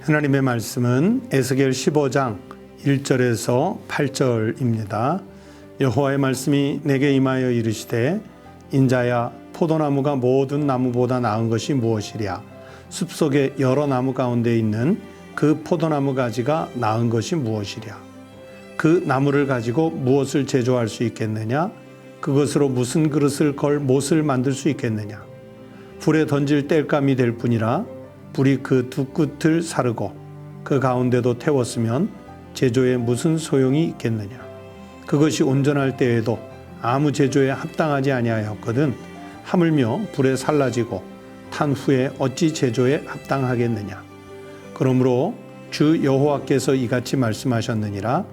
하나님의 말씀은 에스겔 15장 1절에서 8절입니다. 여호와의 말씀이 내게 임하여 이르시되 인자야 포도나무가 모든 나무보다 나은 것이 무엇이랴 숲속의 여러 나무 가운데 있는 그 포도나무 가지가 나은 것이 무엇이랴 그 나무를 가지고 무엇을 제조할 수 있겠느냐 그것으로 무슨 그릇을 걸 못을 만들 수 있겠느냐 불에 던질 땔감이 될 뿐이라 불이 그 두 끝을 사르고 그 가운데도 태웠으면 제조에 무슨 소용이 있겠느냐 그것이 온전할 때에도 아무 제조에 합당하지 아니하였거든 하물며 불에 살라지고 탄 후에 어찌 제조에 합당하겠느냐 그러므로 주 여호와께서 이같이 말씀하셨느니라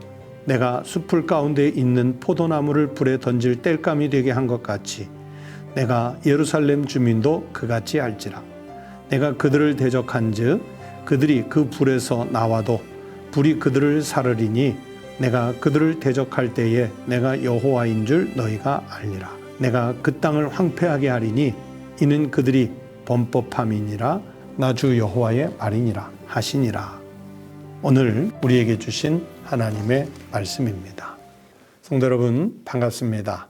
내가 숲풀 가운데 있는 포도나무를 불에 던질 땔감이 되게 한 것 같이 내가 예루살렘 주민도 그같이 할지라 내가 그들을 대적한즉 그들이 그 불에서 나와도 불이 그들을 사르리니 내가 그들을 대적할 때에 내가 여호와인 줄 너희가 알리라 내가 그 땅을 황폐하게 하리니 이는 그들이 범법함이니라 나 주 여호와의 말이니라 하시니라. 오늘 우리에게 주신 하나님의 말씀입니다. 성도 여러분 반갑습니다.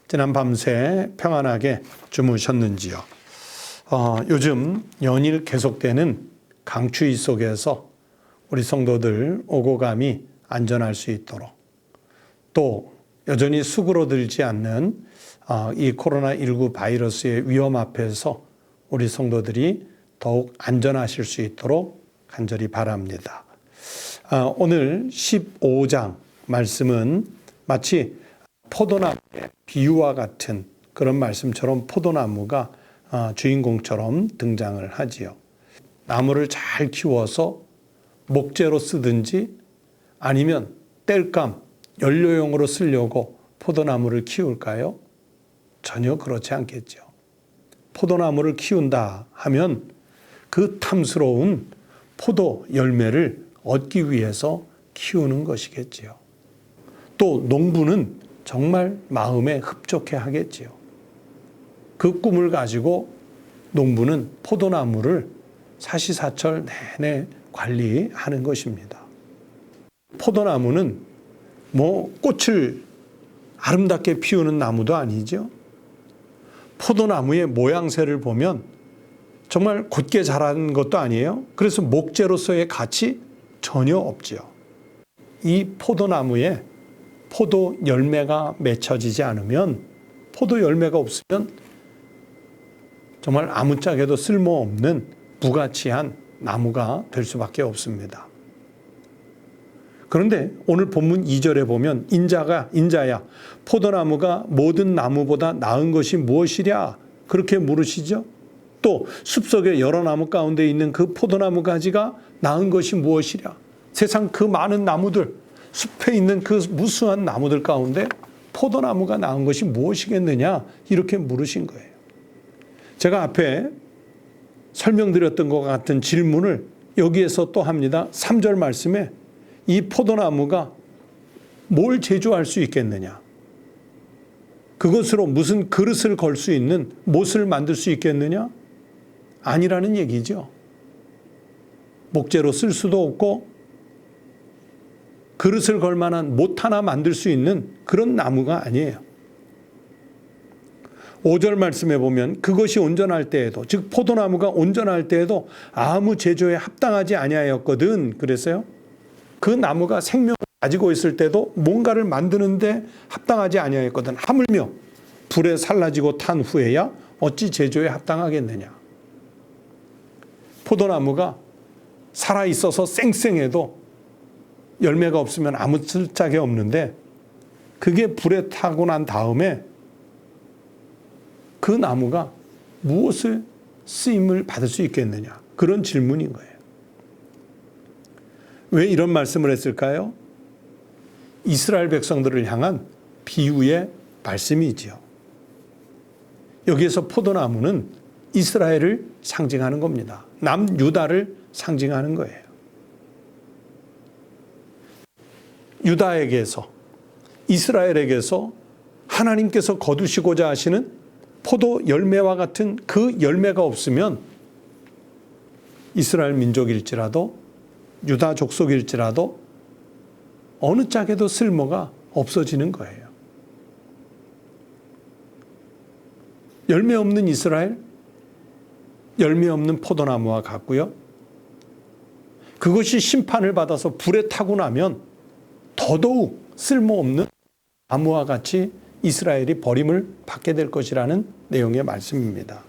지난 밤새 평안하게 주무셨는지요? 요즘 연일 계속되는 강추위 속에서 우리 성도들 오고 감이 안전할 수 있도록 또 여전히 수그러들지 않는 이 코로나19 바이러스의 위험 앞에서 우리 성도들이 더욱 안전하실 수 있도록 간절히 바랍니다. 오늘 15장 말씀은 마치 포도나무의 비유와 같은 그런 말씀처럼 포도나무가 주인공처럼 등장을 하지요. 나무를 잘 키워서 목재로 쓰든지 아니면 땔감, 연료용으로 쓰려고 포도나무를 키울까요? 전혀 그렇지 않겠죠. 포도나무를 키운다 하면 그 탐스러운 포도 열매를 얻기 위해서 키우는 것이겠지요. 또 농부는 정말 마음에 흡족해 하겠지요. 그 꿈을 가지고 농부는 포도나무를 사시사철 내내 관리하는 것입니다. 포도나무는 꽃을 아름답게 피우는 나무도 아니죠. 포도나무의 모양새를 보면 정말 곧게 자란 것도 아니에요. 그래서 목재로서의 가치 전혀 없지요. 이 포도나무에 포도 열매가 맺혀지지 않으면 포도 열매가 없으면 정말 아무짝에도 쓸모없는 무가치한 나무가 될 수밖에 없습니다. 그런데 오늘 본문 2절에 보면 인자야 포도나무가 모든 나무보다 나은 것이 무엇이랴 그렇게 물으시죠. 또 숲속의 여러 나무 가운데 있는 그 포도나무 가지가 나은 것이 무엇이랴 세상 그 많은 나무들 숲에 있는 그 무수한 나무들 가운데 포도나무가 나은 것이 무엇이겠느냐 이렇게 물으신 거예요. 제가 앞에 설명드렸던 것 같은 질문을 여기에서 또 합니다. 3절 말씀에 이 포도나무가 뭘 제조할 수 있겠느냐 그것으로 무슨 그릇을 걸 수 있는 못을 만들 수 있겠느냐 아니라는 얘기죠. 목재로 쓸 수도 없고 그릇을 걸 만한 못 하나 만들 수 있는 그런 나무가 아니에요. 5절 말씀에 보면 그것이 온전할 때에도 즉 포도나무가 온전할 때에도 아무 제조에 합당하지 아니하였거든 그랬어요. 그 나무가 생명을 가지고 있을 때도 뭔가를 만드는데 합당하지 아니하였거든 하물며 불에 살라지고 탄 후에야 어찌 제조에 합당하겠느냐. 포도나무가 살아있어서 쌩쌩해도 열매가 없으면 아무 쓸짝이 없는데 그게 불에 타고 난 다음에 그 나무가 무엇을 쓰임을 받을 수 있겠느냐 그런 질문인 거예요. 왜 이런 말씀을 했을까요? 이스라엘 백성들을 향한 비유의 말씀이지요. 여기에서 포도나무는 이스라엘을 상징하는 겁니다. 남유다를 상징하는 거예요. 유다에게서 이스라엘에게서 하나님께서 거두시고자 하시는 포도 열매와 같은 그 열매가 없으면 이스라엘 민족일지라도 유다 족속일지라도 어느 짝에도 쓸모가 없어지는 거예요. 열매 없는 이스라엘, 열매 없는 포도나무와 같고요. 그것이 심판을 받아서 불에 타고 나면 더더욱 쓸모없는 나무와 같이 이스라엘이 버림을 받게 될 것이라는 내용의 말씀입니다.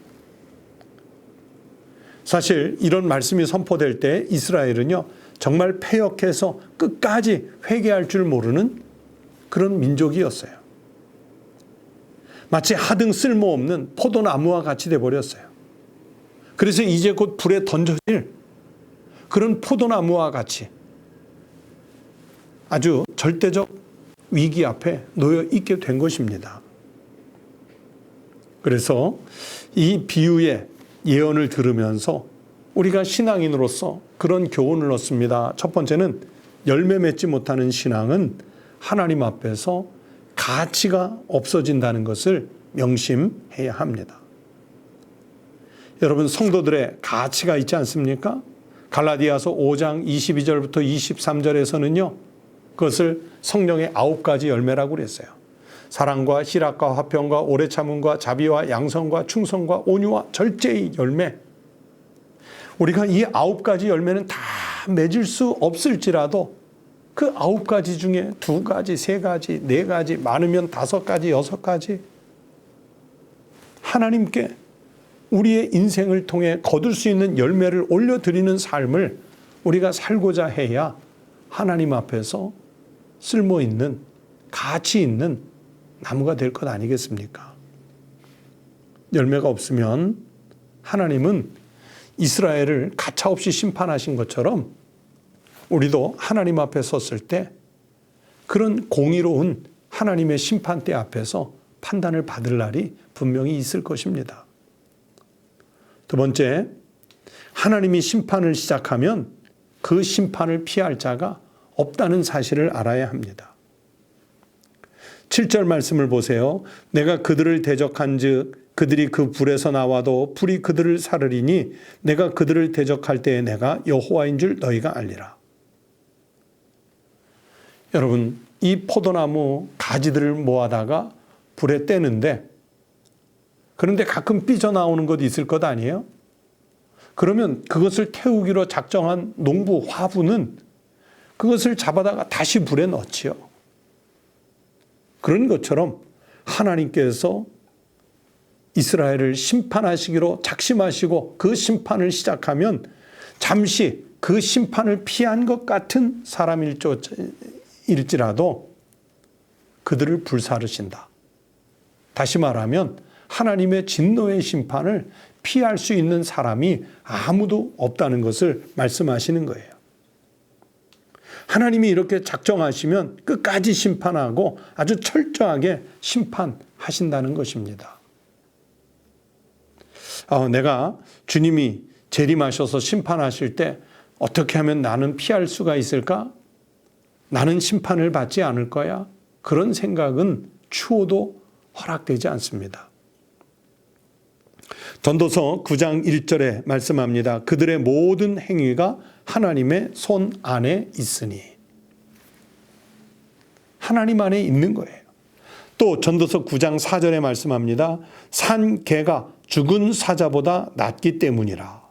사실 이런 말씀이 선포될 때 이스라엘은요, 정말 패역해서 끝까지 회개할 줄 모르는 그런 민족이었어요. 마치 하등 쓸모없는 포도나무와 같이 돼버렸어요. 그래서 이제 곧 불에 던져질 그런 포도나무와 같이 아주 절대적 위기 앞에 놓여 있게 된 것입니다. 그래서 이 비유의 예언을 들으면서 우리가 신앙인으로서 그런 교훈을 얻습니다. 첫 번째는 열매 맺지 못하는 신앙은 하나님 앞에서 가치가 없어진다는 것을 명심해야 합니다. 여러분, 성도들의 가치가 있지 않습니까? 갈라디아서 5장 22절부터 23절에서는요. 그것을 성령의 9가지 열매라고 그랬어요. 사랑과 희락과 화평과 오래 참음과 자비와 양성과 충성과 온유와 절제의 열매. 우리가 이 9가지 열매는 다 맺을 수 없을지라도 그 9가지 중에 2가지, 3가지, 4가지, 많으면 5가지, 6가지 하나님께 우리의 인생을 통해 거둘 수 있는 열매를 올려드리는 삶을 우리가 살고자 해야 하나님 앞에서 쓸모있는, 가치 있는 나무가 될 것 아니겠습니까? 열매가 없으면 하나님은 이스라엘을 가차없이 심판하신 것처럼 우리도 하나님 앞에 섰을 때 그런 공의로운 하나님의 심판대 앞에서 판단을 받을 날이 분명히 있을 것입니다. 두 번째, 하나님이 심판을 시작하면 그 심판을 피할 자가 없다는 사실을 알아야 합니다. 7절 말씀을 보세요. 내가 그들을 대적한 즉 그들이 그 불에서 나와도 불이 그들을 사르리니 내가 그들을 대적할 때에 내가 여호와인 줄 너희가 알리라. 여러분, 이 포도나무 가지들을 모아다가 불에 떼는데 그런데 가끔 삐져나오는 것도 있을 것 아니에요? 그러면 그것을 태우기로 작정한 농부, 화부는 그것을 잡아다가 다시 불에 넣지요. 그런 것처럼 하나님께서 이스라엘을 심판하시기로 작심하시고 그 심판을 시작하면 잠시 그 심판을 피한 것 같은 사람일지라도 그들을 불사르신다. 다시 말하면 하나님의 진노의 심판을 피할 수 있는 사람이 아무도 없다는 것을 말씀하시는 거예요. 하나님이 이렇게 작정하시면 끝까지 심판하고 아주 철저하게 심판하신다는 것입니다. 내가 주님이 재림하셔서 심판하실 때 어떻게 하면 나는 피할 수가 있을까? 나는 심판을 받지 않을 거야? 그런 생각은 추호도 허락되지 않습니다. 전도서 9장 1절에 말씀합니다. 그들의 모든 행위가 하나님의 손 안에 있으니. 하나님 안에 있는 거예요. 또 전도서 9장 4절에 말씀합니다. 산 개가 죽은 사자보다 낫기 때문이라.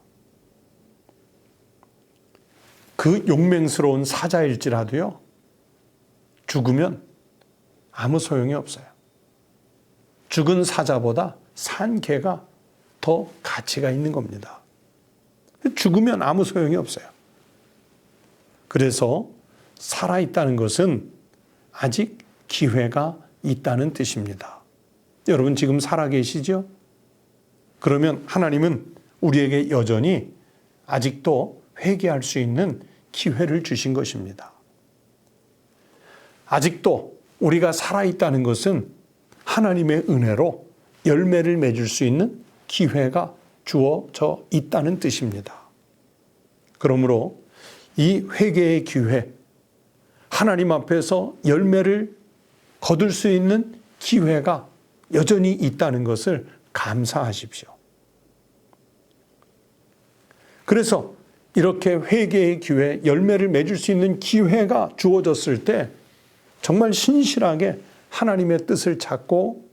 그 용맹스러운 사자일지라도요, 죽으면 아무 소용이 없어요. 죽은 사자보다 산 개가 더 가치가 있는 겁니다. 죽으면 아무 소용이 없어요. 그래서 살아있다는 것은 아직 기회가 있다는 뜻입니다. 여러분 지금 살아계시죠? 그러면 하나님은 우리에게 여전히 아직도 회개할 수 있는 기회를 주신 것입니다. 아직도 우리가 살아있다는 것은 하나님의 은혜로 열매를 맺을 수 있는 기회가 주어져 있다는 뜻입니다. 그러므로 이 회개의 기회, 하나님 앞에서 열매를 거둘 수 있는 기회가 여전히 있다는 것을 감사하십시오. 그래서 이렇게 회개의 기회, 열매를 맺을 수 있는 기회가 주어졌을 때 정말 신실하게 하나님의 뜻을 찾고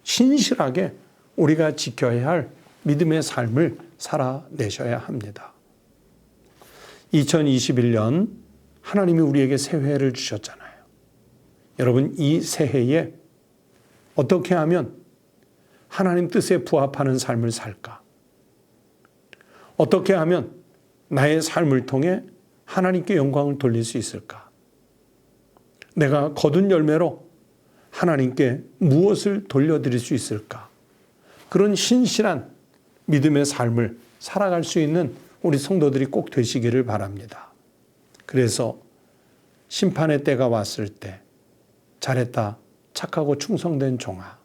신실하게 우리가 지켜야 할 믿음의 삶을 살아내셔야 합니다. 2021년 하나님이 우리에게 새해를 주셨잖아요. 여러분, 이 새해에 어떻게 하면 하나님 뜻에 부합하는 삶을 살까? 어떻게 하면 나의 삶을 통해 하나님께 영광을 돌릴 수 있을까? 내가 거둔 열매로 하나님께 무엇을 돌려드릴 수 있을까? 그런 신실한 믿음의 삶을 살아갈 수 있는 우리 성도들이 꼭 되시기를 바랍니다. 그래서 심판의 때가 왔을 때 잘했다, 착하고 충성된 종아,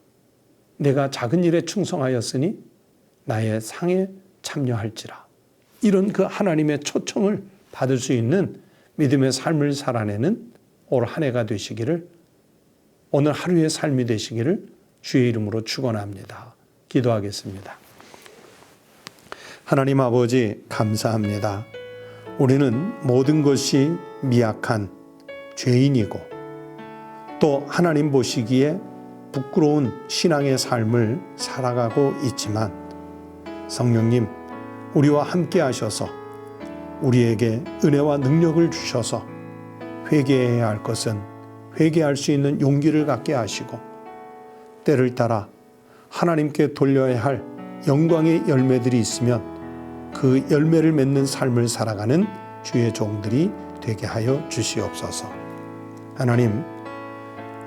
내가 작은 일에 충성하였으니 나의 상에 참여할지라. 이런 그 하나님의 초청을 받을 수 있는 믿음의 삶을 살아내는 올 한 해가 되시기를, 오늘 하루의 삶이 되시기를 주의 이름으로 축원합니다. 기도하겠습니다. 하나님 아버지, 감사합니다. 우리는 모든 것이 미약한 죄인이고 또 하나님 보시기에 부끄러운 신앙의 삶을 살아가고 있지만 성령님, 우리와 함께 하셔서 우리에게 은혜와 능력을 주셔서 회개해야 할 것은 회개할 수 있는 용기를 갖게 하시고 때를 따라 하나님께 돌려야 할 영광의 열매들이 있으면 그 열매를 맺는 삶을 살아가는 주의 종들이 되게 하여 주시옵소서. 하나님,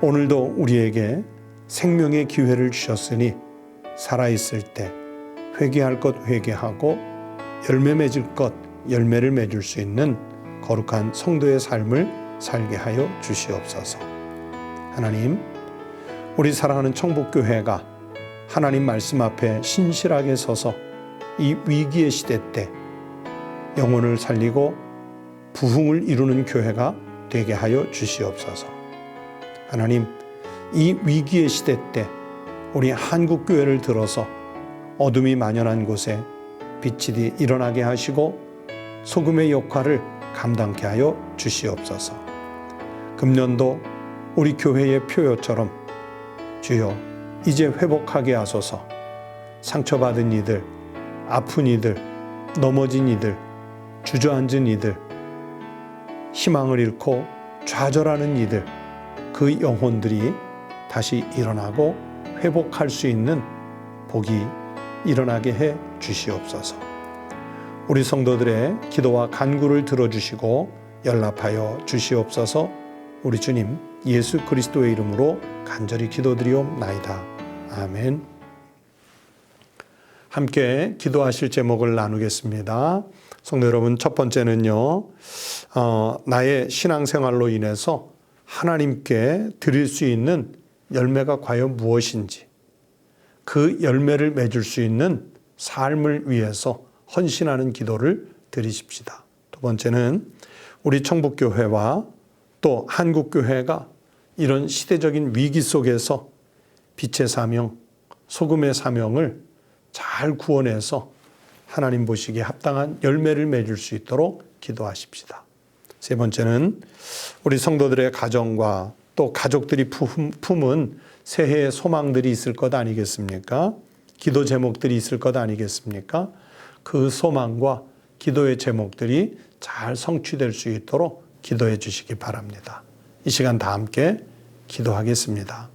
오늘도 우리에게 생명의 기회를 주셨으니 살아있을 때 회개할 것 회개하고 열매 맺을 것 열매를 맺을 수 있는 거룩한 성도의 삶을 살게 하여 주시옵소서. 하나님, 우리 사랑하는 청복교회가 하나님 말씀 앞에 신실하게 서서 이 위기의 시대 때 영혼을 살리고 부흥을 이루는 교회가 되게 하여 주시옵소서. 하나님, 이 위기의 시대 때 우리 한국교회를 들어서 어둠이 만연한 곳에 빛이 일어나게 하시고 소금의 역할을 감당케 하여 주시옵소서. 금년도 우리 교회의 표요처럼 주여 이제 회복하게 하소서. 상처받은 이들, 아픈 이들, 넘어진 이들, 주저앉은 이들, 희망을 잃고 좌절하는 이들, 그 영혼들이 다시 일어나고 회복할 수 있는 복이 일어나게 해 주시옵소서. 우리 성도들의 기도와 간구를 들어주시고 연락하여 주시옵소서. 우리 주님 예수 그리스도의 이름으로 간절히 기도드리옵나이다. 아멘. 함께 기도하실 제목을 나누겠습니다. 성도 여러분, 첫 번째는요, 나의 신앙생활로 인해서 하나님께 드릴 수 있는 열매가 과연 무엇인지, 그 열매를 맺을 수 있는 삶을 위해서 헌신하는 기도를 드리십시다. 두 번째는 우리 청북교회와 또 한국교회가 이런 시대적인 위기 속에서 빛의 사명, 소금의 사명을 잘 구원해서 하나님 보시기에 합당한 열매를 맺을 수 있도록 기도하십시다. 세 번째는 우리 성도들의 가정과 또 가족들이 품은 새해의 소망들이 있을 것 아니겠습니까? 기도 제목들이 있을 것 아니겠습니까? 그 소망과 기도의 제목들이 잘 성취될 수 있도록 기도해 주시기 바랍니다. 이 시간 다 함께 기도하겠습니다.